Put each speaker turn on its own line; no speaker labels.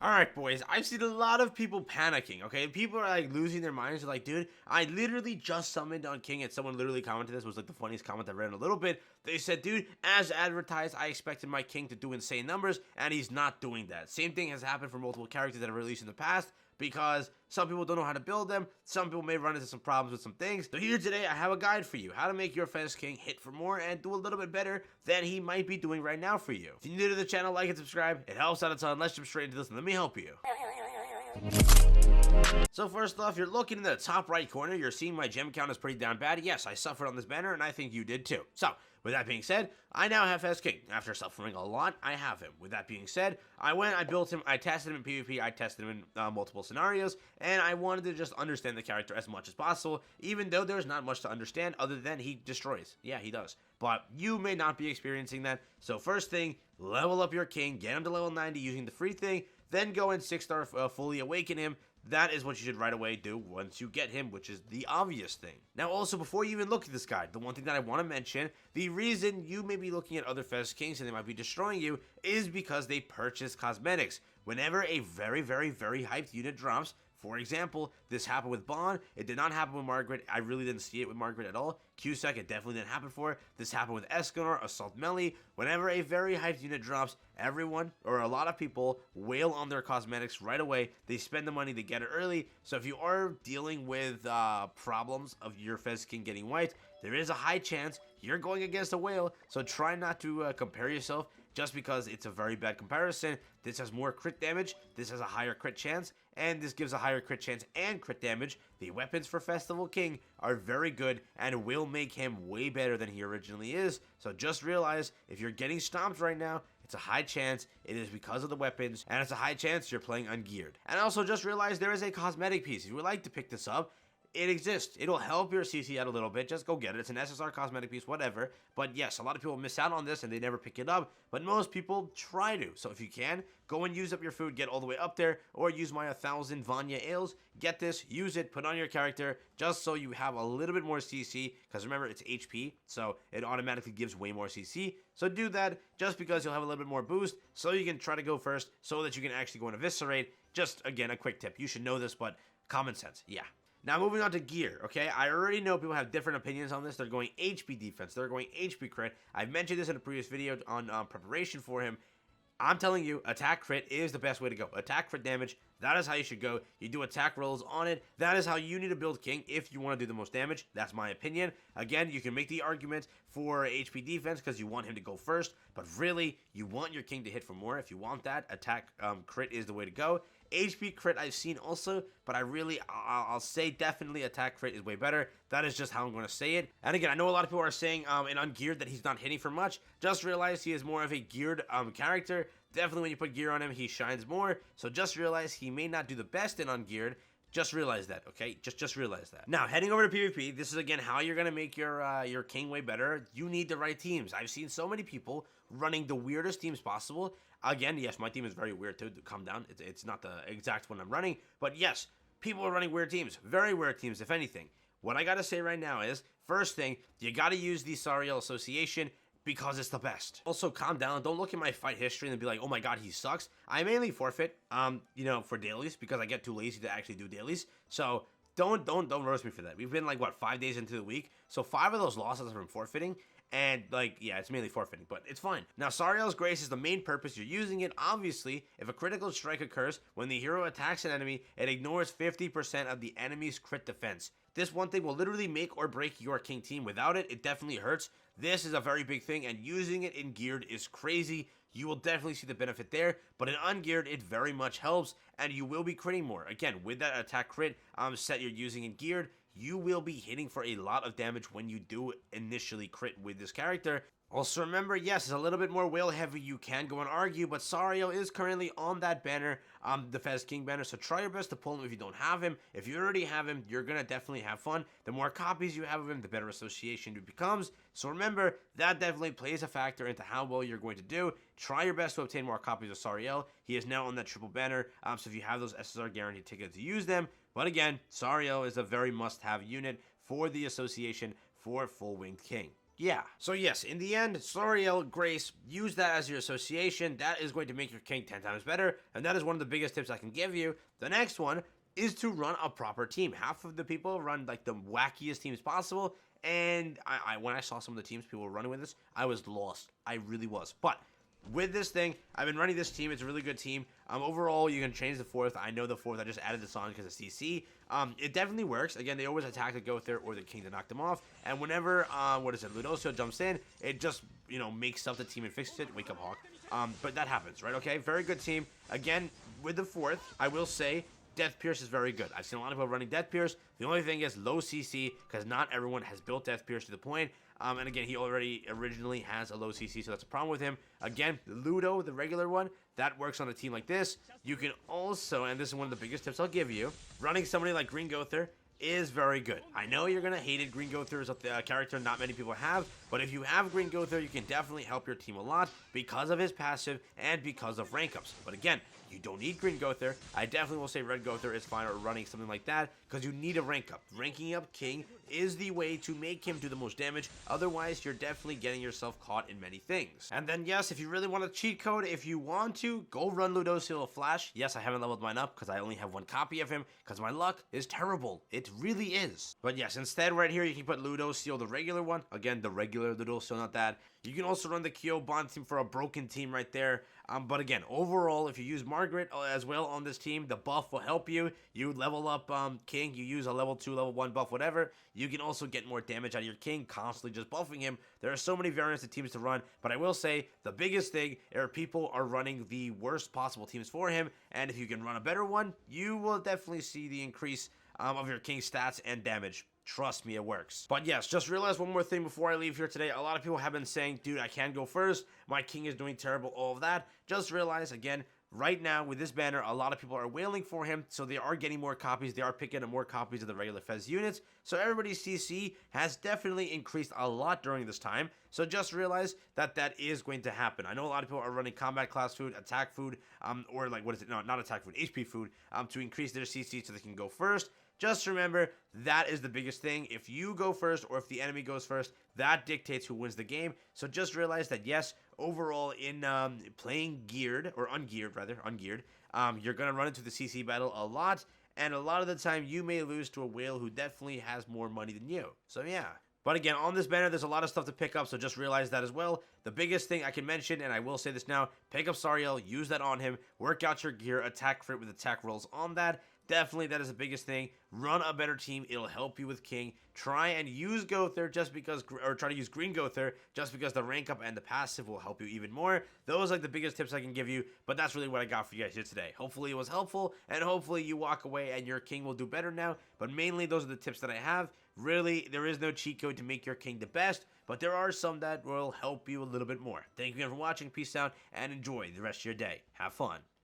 Alright, boys, I've seen a lot of people panicking, okay? People are like losing their minds. They're like, dude, I literally just summoned on King, and someone literally commented this, was like the funniest comment I read in a little bit. They said, dude, as advertised, I expected my King to do insane numbers, and he's not doing that. Same thing has happened for multiple characters that have released in the past, because some people don't know how to build them, some people may run into some problems with some things. So here today, I have a guide for you, how to make your Fez King hit for more and do a little bit better than he might be doing right now for you. If you're new to the channel, like and subscribe, it helps out a ton. Let's jump straight into this and let me help you. So first off, you're looking in the top right corner, you're seeing my gem count is pretty down bad. Yes, I suffered on this banner, and I think you did too. So, with that being said, I now have Fez King. After suffering a lot, I have him. With that being said, I built him, I tested him in PvP, I tested him in multiple scenarios, and I wanted to just understand the character as much as possible, even though there's not much to understand other than he destroys. Yeah, he does. But you may not be experiencing that, so first thing, level up your King, get him to level 90 using the free thing, then go and 6-star fully awaken him. That is what you should right away do once you get him, which is the obvious thing. Now also, before you even look at this guide, the one thing that I want to mention, the reason you may be looking at other Fez Kings and they might be destroying you is because they purchase cosmetics. Whenever a very hyped unit drops, for example, this happened with Bond, it did not happen with Margaret, I really didn't see it with Margaret at all. Cusack, it definitely didn't happen for. This happened with Escanor, Assault Melee. Whenever a very hyped unit drops, everyone, or a lot of people, wail on their cosmetics right away. They spend the money, they get it early. So if you are dealing with problems of your Fez King getting wiped, there is a high chance you're going against a whale, so try not to compare yourself just because it's a very bad comparison. This has more crit damage, this has a higher crit chance, and this gives a higher crit chance and crit damage. The weapons for Festival King are very good and will make him way better than he originally is. So just realize, if you're getting stomped right now, it's a high chance it is because of the weapons, and it's a high chance you're playing ungeared. And also just realize there is a cosmetic piece. If you would like to pick this up, it exists. It'll help your CC out a little bit. Just go get it. It's an SSR cosmetic piece, whatever. But yes, a lot of people miss out on this and they never pick it up. But most people try to. So if you can, go and use up your food, get all the way up there, or use my 1000 Vanya Ales. Get this, use it, put on your character, just so you have a little bit more CC. Because remember, it's HP, so it automatically gives way more CC. So do that just because you'll have a little bit more boost, so you can try to go first, so that you can actually go and eviscerate. Just, again, a quick tip. You should know this, but common sense, yeah. Now, moving on to gear, okay? I already know people have different opinions on this. They're going HP defense. They're going HP crit. I've mentioned this in a previous video on preparation for him. I'm telling you, attack crit is the best way to go. Attack crit damage, that is how you should go. You do attack rolls on it. That is how you need to build King if you want to do the most damage. That's my opinion. Again, you can make the argument for HP defense because you want him to go first. But really, you want your King to hit for more. If you want that, attack crit is the way to go. HP crit I've seen also, but I'll say definitely attack crit is way better. That is just how I'm going to say it. And again, I know a lot of people are saying in ungeared that he's not hitting for much. Just realize he is more of a geared character. Definitely when you put gear on him, he shines more. So just realize he may not do the best in ungeared. Just realize that, okay? Just realize that. Now, heading over to PvP, this is again how you're gonna make your King way better. You need the right teams. I've seen so many people running the weirdest teams possible. Again, yes, my team is very weird too. Calm down. It's not the exact one I'm running, but yes, people are running weird teams. Very weird teams, if anything. What I gotta say right now is, first thing, you gotta use the Sariel Association, because it's the best. Also, calm down. Don't look at my fight history and be like, oh my god, he sucks. I mainly forfeit, for dailies, because I get too lazy to actually do dailies. So don't roast me for that. We've been like, what, 5 days into the week? So 5 of those losses are from forfeiting. And, like, yeah, it's mainly forfeiting, but it's fine. Now, Sariel's Grace is the main purpose. You're using it. Obviously, if a critical strike occurs, when the hero attacks an enemy, it ignores 50% of the enemy's crit defense. This one thing will literally make or break your King team. Without it, it definitely hurts. This is a very big thing, and using it in geared is crazy. You will definitely see the benefit there, but in ungeared, it very much helps, and you will be critting more. Again, with that attack crit set you're using in geared, you will be hitting for a lot of damage when you do initially crit with this character. Also remember, yes, it's a little bit more whale heavy, you can go and argue, but Sariel is currently on that banner, the Fez King banner, so try your best to pull him if you don't have him. If you already have him, you're gonna definitely have fun. The more copies you have of him, the better association it becomes. So remember, that definitely plays a factor into how well you're going to do. Try your best to obtain more copies of Sariel. He is now on that triple banner, so if you have those SSR guaranteed tickets, use them. But again, Sariel is a very must-have unit for the association for Full Winged King. Yeah. So yes, in the end, Soriel, Grace, use that as your association. That is going to make your king 10 times better, and that is one of the biggest tips I can give you. The next one is to run a proper team. Half of the people run like the wackiest teams possible, and I when I saw some of the teams people were running with this, I was lost. I really was. But with this thing, I've been running this team. It's a really good team. Overall, you can change the fourth. I know the fourth. I just added this on because it's CC. It definitely works. Again, they always attack the Gother or the King to knock them off. And whenever, Ludosio jumps in, it just, makes up the team and fixes it. Wake up, Hawk. But that happens, right? Okay, very good team. Again, with the fourth, I will say Death Pierce is very good. I've seen a lot of people running Death Pierce. The only thing is low CC because not everyone has built Death Pierce to the point. And again, he already originally has a low CC, so that's a problem with him. Again, Ludo, the regular one, that works on a team like this. You can also, and this is one of the biggest tips I'll give you, running somebody like Green Gother is very good. I know you're going to hate it. Green Gother is a character not many people have, but if you have Green Gother, you can definitely help your team a lot because of his passive and because of rank ups. But again, you don't need Green Gother. I definitely will say Red Gother is fine or running something like that because you need a rank up. Ranking up King is the way to make him do the most damage. Otherwise, you're definitely getting yourself caught in many things. And then, yes, if you really want a cheat code, if you want to, go run Ludosio Flash. Yes, I haven't leveled mine up because I only have one copy of him because my luck is terrible. It really is. But yes, instead right here, you can put Ludosio, the regular one. Again, the regular Ludosio, not that. You can also run the Kyobon team for a broken team right there. But again, overall, if you use Margaret as well on this team, the buff will help you. You level up King, you use a level 2, level 1 buff, whatever. You can also get more damage out of your King, constantly just buffing him. There are so many variants of teams to run, but I will say the biggest thing are people are running the worst possible teams for him, and if you can run a better one, you will definitely see the increase of your King stats and damage. Trust me, it works. But yes, just realize one more thing before I leave here today. A lot of people have been saying, dude, I can't go first. My King is doing terrible, all of that. Just realize, again, right now with this banner, a lot of people are wailing for him, so they are getting more copies. They are picking up more copies of the regular Fez units. So everybody's CC has definitely increased a lot during this time. So just realize that that is going to happen. I know a lot of people are running combat class food, attack food, or like, what is it? No, not attack food, HP food, to increase their CC so they can go first. Just remember, that is the biggest thing. If you go first or if the enemy goes first, that dictates who wins the game. So just realize that, yes, overall in playing geared, or ungeared rather, you're going to run into the CC battle a lot. And a lot of the time, you may lose to a whale who definitely has more money than you. So yeah. But again, on this banner, there's a lot of stuff to pick up, so just realize that as well. The biggest thing I can mention, and I will say this now, pick up Sariel, use that on him, work out your gear, attack crit with attack rolls on that. Definitely, that is the biggest thing. Run a better team. It'll help you with King. Try and use Gother just because, or try to use Green Gother just because the rank up and the passive will help you even more. Those are like the biggest tips I can give you, but that's really what I got for you guys here today. Hopefully it was helpful, and hopefully you walk away and your King will do better now, but mainly those are the tips that I have. Really, there is no cheat code to make your King the best, but there are some that will help you a little bit more. Thank you again for watching. Peace out, and enjoy the rest of your day. Have fun.